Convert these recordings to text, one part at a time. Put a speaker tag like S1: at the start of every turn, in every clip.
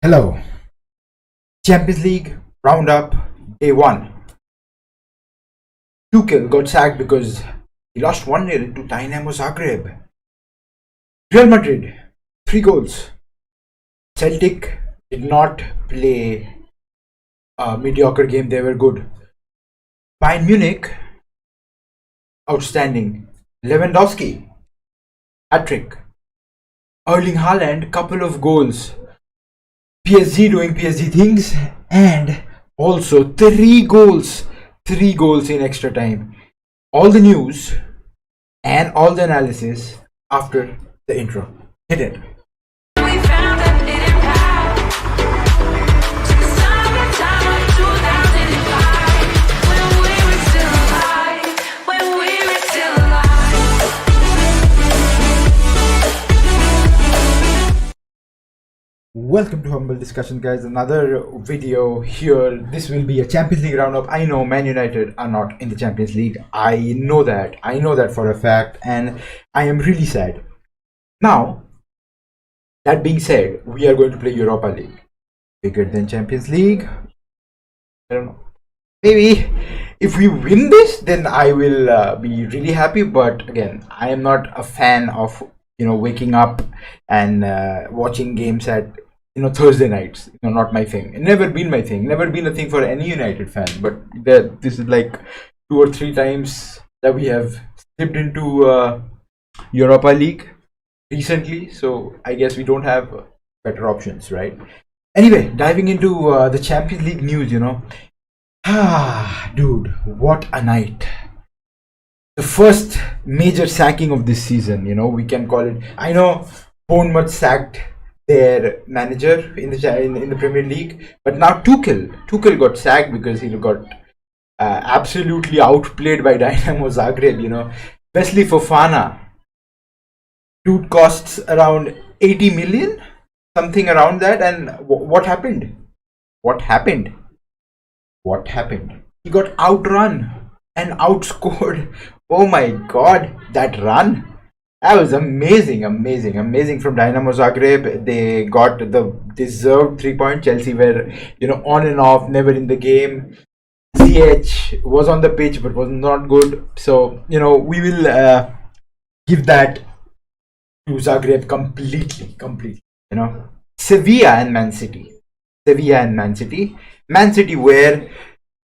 S1: Hello. Champions League roundup day 1. Tuchel got sacked because he lost 1-0 to Dynamo Zagreb. Real Madrid 3 goals. Celtic did not play a mediocre game, they were good. Bayern Munich outstanding. Lewandowski hat-trick. Erling Haaland couple of goals. PSG doing PSG things, and also 3 goals in extra time. All the news and all the analysis after the intro. Hit it. Welcome to Humble Discussion, guys. Another video here. This will be a Champions League roundup. I know Man United are not in the Champions League. I know that for a fact, and I am really sad. Now, that being said, we are going to play Europa League. Bigger than Champions League? I don't know. Maybe if we win this, then I will be really happy. But again, I am not a fan of waking up and watching games at Thursday nights. Not my thing. Never been my thing. Never been a thing for any United fan. But this is like 2 or 3 times that we have slipped into Europa League recently. So I guess we don't have better options, right? Anyway, diving into the Champions League news. Dude, what a night! The first major sacking of this season, we can call it. I know Bournemouth sacked their manager in the Premier League, but now Tuchel got sacked because he got absolutely outplayed by Dynamo Zagreb. Wesley Fofana, dude, costs around 80 million, something around that. And what happened? He got outrun and outscored. Oh my god, that run! That was amazing from Dynamo Zagreb. They got the deserved 3 point. Chelsea were, on and off, never in the game. CH was on the pitch but was not good. So, we will give that to Zagreb completely. Sevilla and Man City. Man City, where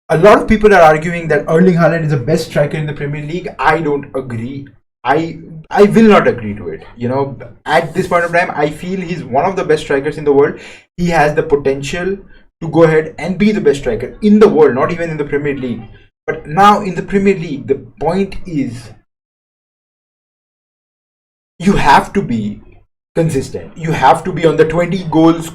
S1: a lot of people are arguing that Erling Haaland is the best striker in the Premier League. I don't agree. I will not agree to it. At this point of time, I feel he's one of the best strikers in the world. He has the potential to go ahead and be the best striker in the world, not even in the Premier League. But now in the Premier League, the point is you have to be consistent. You have to be on the 20 goals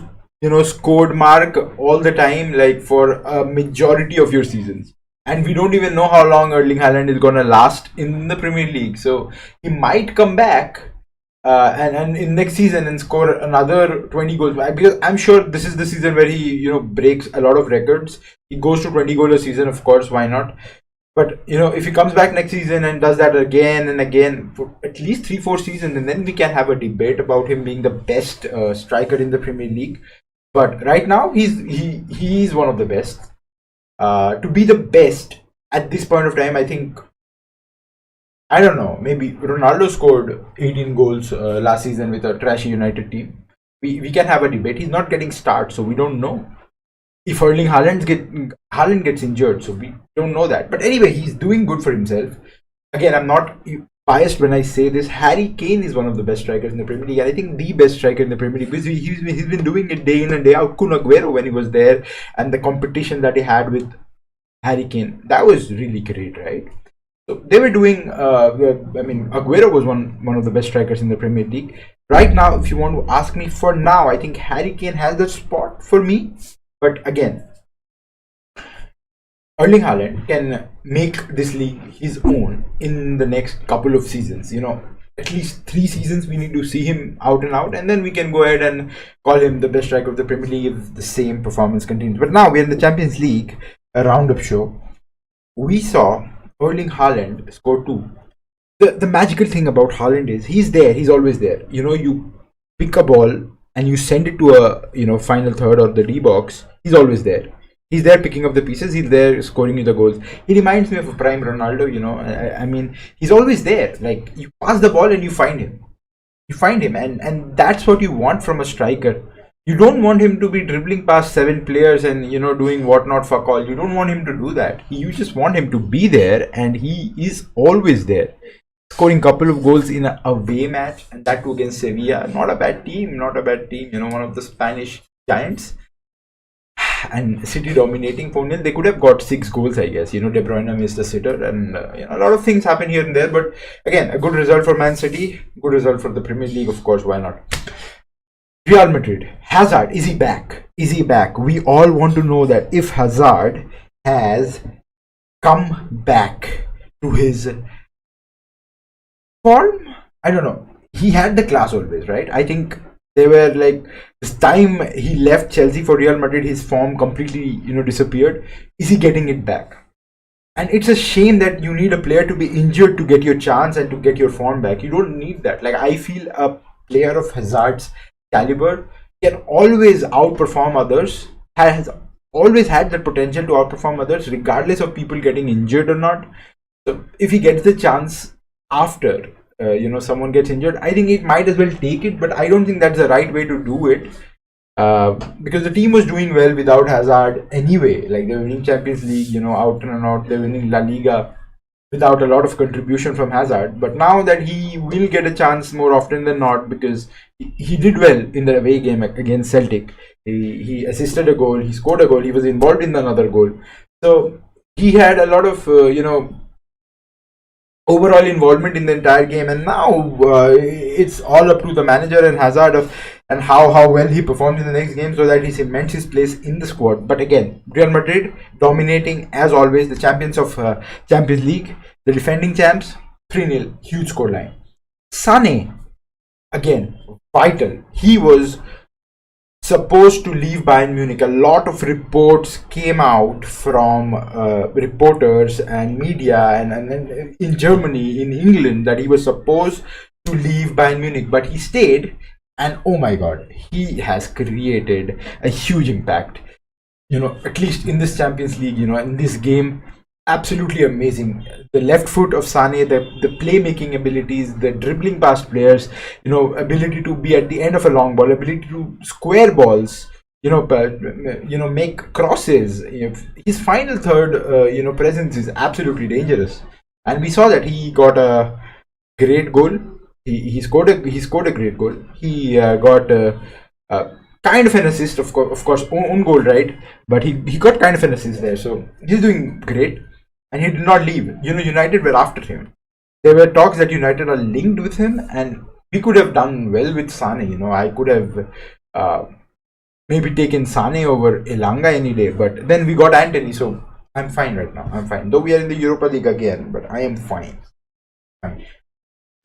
S1: scored mark all the time, like for a majority of your seasons. And we don't even know how long Erling Haaland is gonna last in the Premier League. So he might come back and in next season and score another 20 goals, because I'm sure this is the season where he breaks a lot of records. He goes to 20 goals a season, of course, why not? But if he comes back next season and does that again and again for at least 3-4 seasons, and then we can have a debate about him being the best striker in the Premier League. But right now, he's one of the best. To be the best at this point of time, I think, I don't know, maybe Ronaldo scored 18 goals last season with a trashy United team. We can have a debate. He's not getting starts, so we don't know if Erling Haaland gets injured, so we don't know that. But anyway, he's doing good for himself. Again, I'm not biased when I say this. Harry Kane is one of the best strikers in the Premier League, and I think the best striker in the Premier League, because he's been doing it day in and day out. Kun Aguero, when he was there, and the competition that he had with Harry Kane, that was really great, right? So they were doing. Aguero was one of the best strikers in the Premier League. Right now, if you want to ask me, for now, I think Harry Kane has the spot for me. But again, Erling Haaland can make this league his own in the next couple of seasons. At least 3 seasons we need to see him out and out, and then we can go ahead and call him the best striker of the Premier League if the same performance continues. But now we're in the Champions League, a roundup show. We saw Erling Haaland score 2. The magical thing about Haaland is he's there, he's always there. You pick a ball and you send it to a final third or the D box, he's always there. He's there picking up the pieces. He's there scoring you the goals. He reminds me of a prime Ronaldo. I mean, he's always there. Like, you pass the ball and you find him. And that's what you want from a striker. You don't want him to be dribbling past 7 players and doing whatnot fuck all. You don't want him to do that. You just want him to be there, and he is always there, scoring couple of goals in a away match, and that too against Sevilla. Not a bad team. One of the Spanish giants. And City dominating 4-0. They could have got 6 goals, I guess. De Bruyne missed a sitter, and a lot of things happen here and there. But again, a good result for Man City. Good result for the Premier League, of course. Why not? Real Madrid. Hazard, is he back? We all want to know that if Hazard has come back to his form. I don't know. He had the class always, right? I think they were like, this time he left Chelsea for Real Madrid, his form completely disappeared. Is he getting it back? And it's a shame that you need a player to be injured to get your chance and to get your form back. You don't need that. Like, I feel a player of Hazard's caliber can always outperform others, has always had the potential to outperform others regardless of people getting injured or not. So if he gets the chance after someone gets injured, I think it might as well take it. But I don't think that's the right way to do it, because the team was doing well without Hazard anyway. Like, they're winning Champions League, out and out. They're winning La Liga without a lot of contribution from Hazard. But now that he will get a chance more often than not, because he did well in the away game against Celtic. He assisted a goal, he scored a goal, he was involved in another goal. So he had a lot of overall involvement in the entire game, and now it's all up to the manager and Hazard and how well he performs in the next game, so that he cements his place in the squad. But again, Real Madrid dominating as always, the champions of Champions League, the defending champs. 3-0, huge scoreline. Sané, again, vital. He was supposed to leave Bayern Munich. A lot of reports came out from reporters and media and in Germany, in England, that he was supposed to leave Bayern Munich, but he stayed. And oh my god, he has created a huge impact, at least in this Champions League, in this game. Absolutely amazing. The left foot of Sané, the playmaking abilities, the dribbling past players, ability to be at the end of a long ball, ability to square balls, make crosses. His final third, presence is absolutely dangerous. And we saw that he got a great goal. He scored a great goal. He got kind of an assist, of course, own goal, right? But he got kind of an assist there. So he's doing great. And he did not leave. United were after him. There were talks that United are linked with him, and we could have done well with Sané. I could have maybe taken Sané over Elanga any day, but then we got Anthony, so I'm fine right now. I'm fine. Though we are in the Europa League again, but I am fine.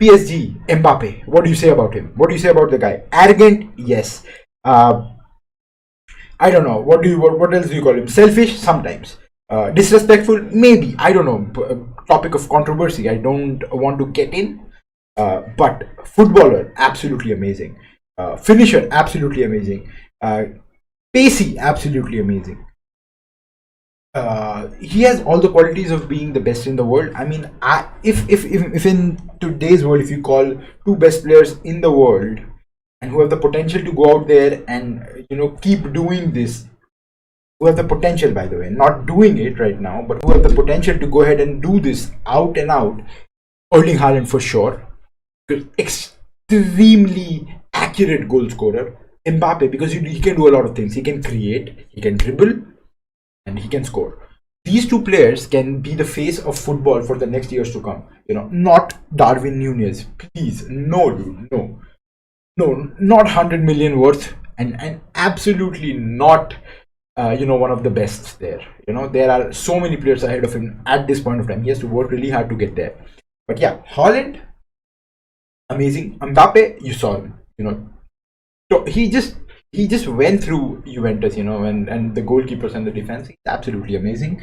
S1: PSG, Mbappe. What do you say about him? What do you say about the guy? Arrogant? Yes. I don't know. What else do you call him? Selfish? Sometimes. Disrespectful? Maybe. I don't know. Topic of controversy. I don't want to get in. But footballer, absolutely amazing. Finisher, absolutely amazing. Pacey, absolutely amazing. He has all the qualities of being the best in the world. I mean, if in today's world, if you call 2 best players in the world and who have the potential to go out there and keep doing this, who have the potential, by the way, not doing it right now, but who have the potential to go ahead and do this out and out, Erling Haaland for sure, extremely accurate goal scorer. Mbappe, because he can do a lot of things. He can create, he can dribble, and he can score. These 2 players can be the face of football for the next years to come. Not Darwin Núñez, please, no, dude, no, not 100 million worth, and absolutely not, one of the best there. There are so many players ahead of him at this point of time. He has to work really hard to get there. But yeah, Haaland, amazing. Mbappe, you saw him. He just went through Juventus, and the goalkeepers and the defense. He's absolutely amazing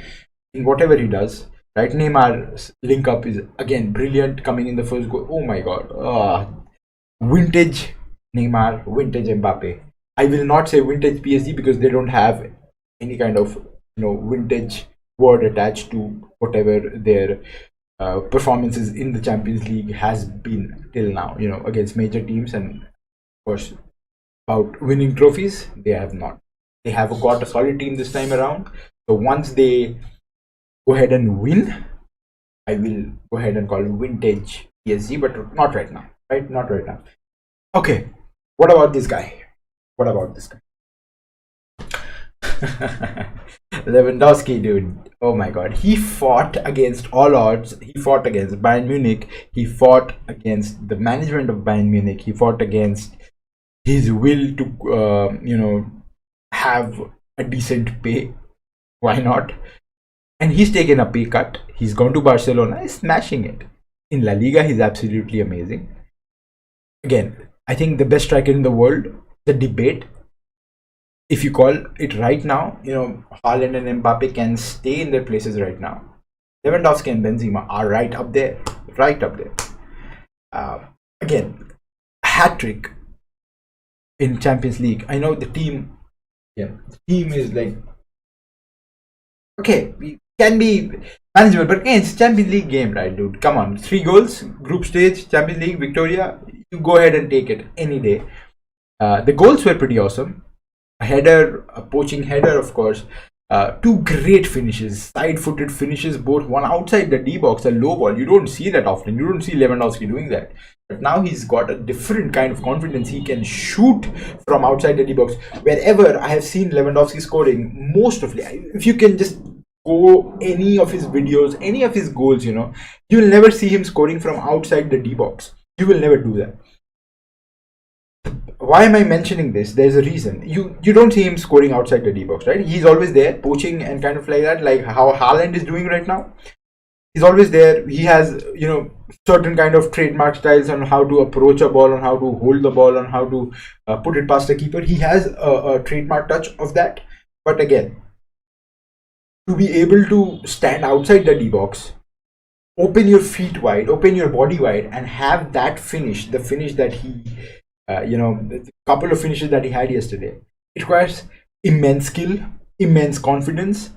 S1: in whatever he does. Right, Neymar's link up is again brilliant, coming in the first goal. Oh my god, vintage Neymar, vintage Mbappe. I will not say vintage PSG because they don't have any kind of vintage word attached to whatever their performances in the Champions League has been till now. Against major teams, and of course about winning trophies, they have not. They have got a solid team this time around. So once they go ahead and win, I will go ahead and call it vintage PSG, but not right now. Right? Not right now. Okay. What about this guy? What about this guy? Lewandowski, dude. Oh my god. He fought against all odds. He fought against Bayern Munich. He fought against the management of Bayern Munich. He fought against his will to, have a decent pay. Why not? And he's taken a pay cut. He's gone to Barcelona. He's smashing it. In La Liga, he's absolutely amazing. Again, I think the best striker in the world. The debate, if you call it right now, Haaland and Mbappe can stay in their places right now. Lewandowski and Benzema are right up there. Right up there. Again, hat trick in Champions League. I know the team is like, okay, it can be manageable, but again, it's Champions League game, right, dude? Come on, 3 goals, group stage, Champions League, Victoria. You go ahead and take it any day. The goals were pretty awesome. A header, a poaching header, of course. 2 great finishes, side-footed finishes, both one outside the D box, a low ball. You don't see that often. You don't see Lewandowski doing that. But now he's got a different kind of confidence. He can shoot from outside the D box. Wherever I have seen Lewandowski scoring, most of it, if you can just go any of his videos, any of his goals, you will never see him scoring from outside the D box. You will never do that. Why am I mentioning this? There's a reason. You don't see him scoring outside the D box, right? He's always there, poaching and kind of like that, like how Haaland is doing right now. He's always there. He has, certain kind of trademark styles on how to approach a ball, on how to hold the ball, on how to put it past the keeper. He has a trademark touch of that. But again, to be able to stand outside the D box, open your feet wide, open your body wide, and have that finish, the finish that he the couple of finishes that he had yesterday, it requires immense skill, immense confidence,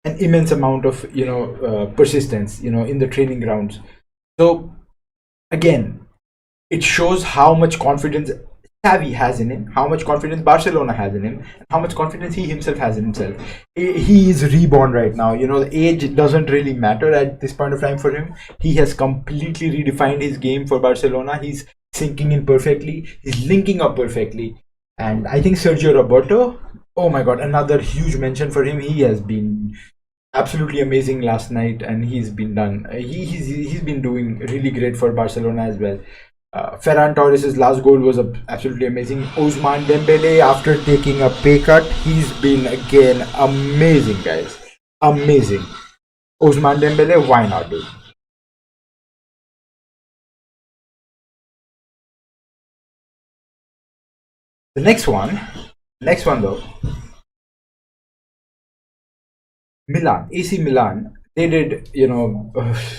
S1: and immense amount of persistence in the training grounds. So again, it shows how much confidence Xavi has in him, how much confidence Barcelona has in him, and how much confidence he himself has in himself. He is reborn right now. The age doesn't really matter at this point of time for him. He has completely redefined his game for Barcelona. He's sinking in perfectly. He's linking up perfectly. And I think Sergio Roberto, oh my god, another huge mention for him. He has been absolutely amazing last night, and he's been done. He's been doing really great for Barcelona as well. Ferran Torres' last goal was absolutely amazing. Ousmane Dembele, after taking a pay cut, he's been again amazing, guys. Amazing. Ousmane Dembele, why not, dude? The next one though, Milan, AC Milan, they did,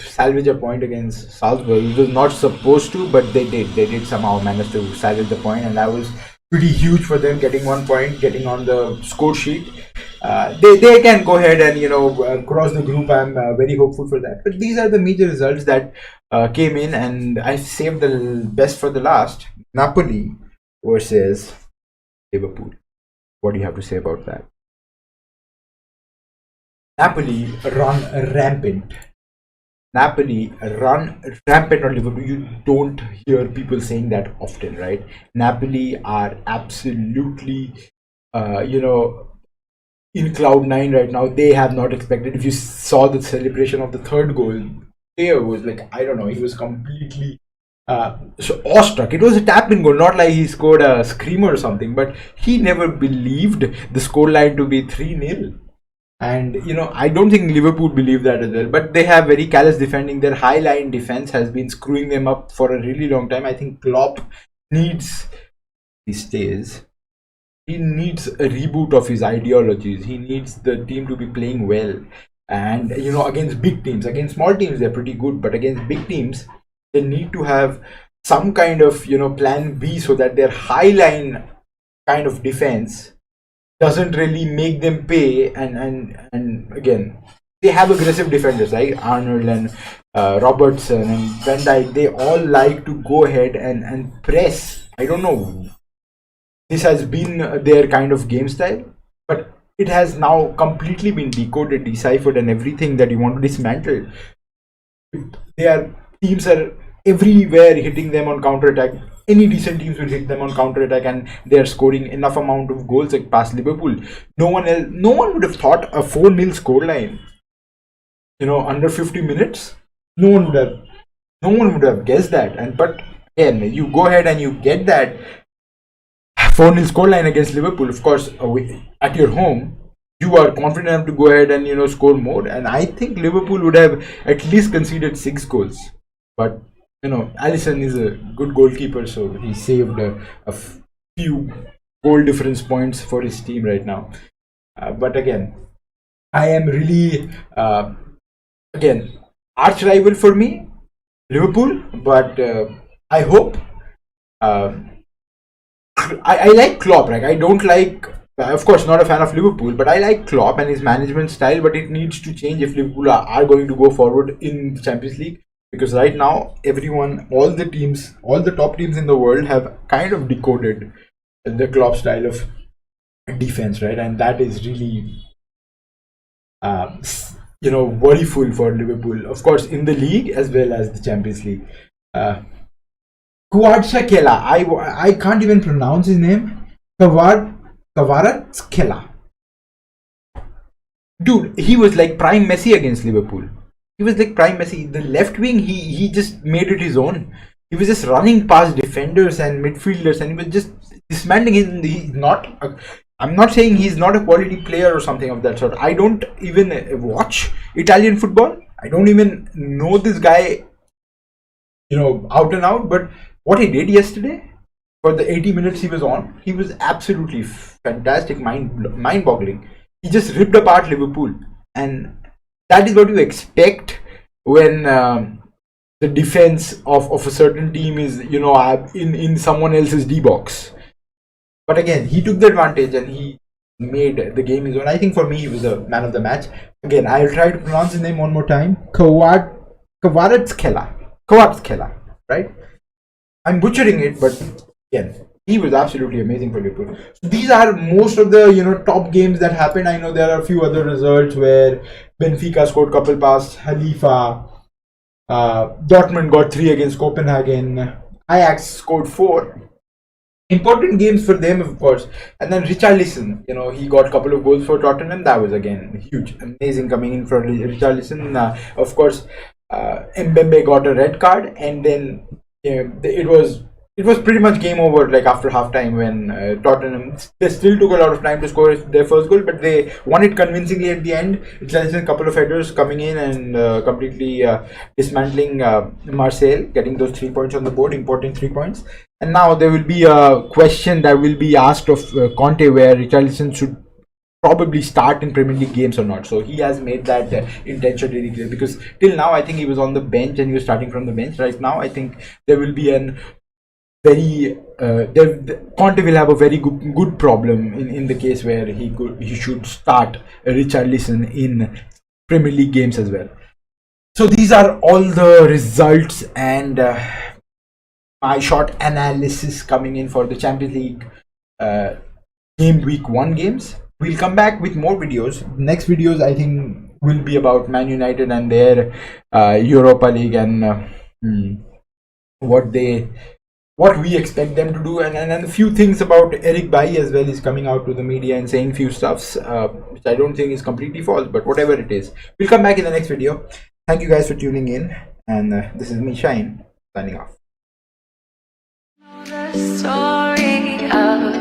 S1: salvage a point against Salzburg. It was not supposed to, but they did. They did somehow manage to salvage the point, and that was pretty huge for them, getting 1 point, getting on the score sheet. They can go ahead and cross the group. I'm very hopeful for that. But these are the major results that came in, and I saved the best for the last. Napoli versus Liverpool. What do you have to say about that? Napoli run rampant. Napoli run rampant on Liverpool. You don't hear people saying that often, right? Napoli are absolutely, in cloud 9 right now. They have not expected. If you saw the celebration of the 3rd goal, there was like, I don't know, he was completely so awestruck. It was a tap-in goal, not like he scored a screamer or something, but he never believed the scoreline to be 3-0. And I don't think Liverpool believe that as well, but they have very callous defending. Their high line defense has been screwing them up for a really long time. I think Klopp needs, these days, he needs a reboot of his ideologies. He needs the team to be playing well, and against big teams. Against small teams they're pretty good, but against big teams they need to have some kind of plan B, so that their high line kind of defense doesn't really make them pay. And again, they have aggressive defenders like Arnold and Robertson and Van Dijk. They all like to go ahead and press. I don't know, this has been their kind of game style, but it has now completely been decoded, deciphered, and everything that you want to dismantle. Their teams are everywhere hitting them on counter attack. Any decent teams will hit them on counter attack, and they are scoring enough amount of goals like past Liverpool. No one would have thought a 4-0 scoreline, under 50 minutes. No one would have guessed that. And but again, you go ahead and you get that 4-0 scoreline against Liverpool. Of course, at your home, you are confident enough to go ahead and score more. And I think Liverpool would have at least conceded 6 goals. But Alisson is a good goalkeeper, so he saved a few goal difference points for his team right now. But again, I am really again, arch rival for me, Liverpool. But I hope. I like Klopp, right? I don't like, of course, not a fan of Liverpool, but I like Klopp and his management style. But it needs to change if Liverpool are going to go forward in the Champions League, because right now all the top teams in the world have kind of decoded the Klopp style of defense, right? And that is really worryful for Liverpool, of course, in the league as well as the Champions League. Kvaratskhelia, I can't even pronounce his name. Kvaratskhelia. Dude, he was like prime Messi against Liverpool. He was like prime Messi. The left wing, he just made it his own. He was just running past defenders and midfielders, and he was just dismantling. He's not. I'm not saying he's not a quality player or something of that sort. I don't even watch Italian football. I don't even know this guy, out and out. But what he did yesterday, for the 80 minutes he was on, he was absolutely fantastic, mind-boggling. He just ripped apart Liverpool, and that is what you expect when the defense of a certain team is, in someone else's D box. But again, he took the advantage and he made the game his own. I think for me, he was the man of the match. Again, I'll try to pronounce his name one more time. Kvaratskhelia, right? I'm butchering it, but again, he was absolutely amazing for Liverpool. So these are most of the top games that happened. I know there are a few other results where Benfica scored couple past Halifa, Dortmund got 3 against Copenhagen, Ajax scored 4. Important games for them, of course. And then Richarlison, he got a couple of goals for Tottenham. That was again huge, amazing coming in for Richarlison. Of course, Mbembe got a red card, and then it was pretty much game over, like after half time, when Tottenham, they still took a lot of time to score their first goal, but they won it convincingly at the end. It's just a couple of headers coming in and completely dismantling Marseille, getting those 3 points on the board, important 3 points. And now there will be a question that will be asked of Conte, where Richarlison should probably start in Premier League games or not. So he has made that intention really clear, because till now I think he was on the bench and he was starting from the bench. Right now I think there will be Conte will have a very good problem in the case where he should start Richarlison in Premier League games as well. So these are all the results and my short analysis coming in for the Champions League game week 1 games. We'll come back with more videos. Next videos I think will be about Man United and their Europa League and what we expect them to do, and a few things about Eric Bailly as well is coming out to the media and saying few stuffs which I don't think is completely false, but whatever it is, we'll come back in the next video. Thank you guys for tuning in, and this is me, Shine, signing off.
S2: The story of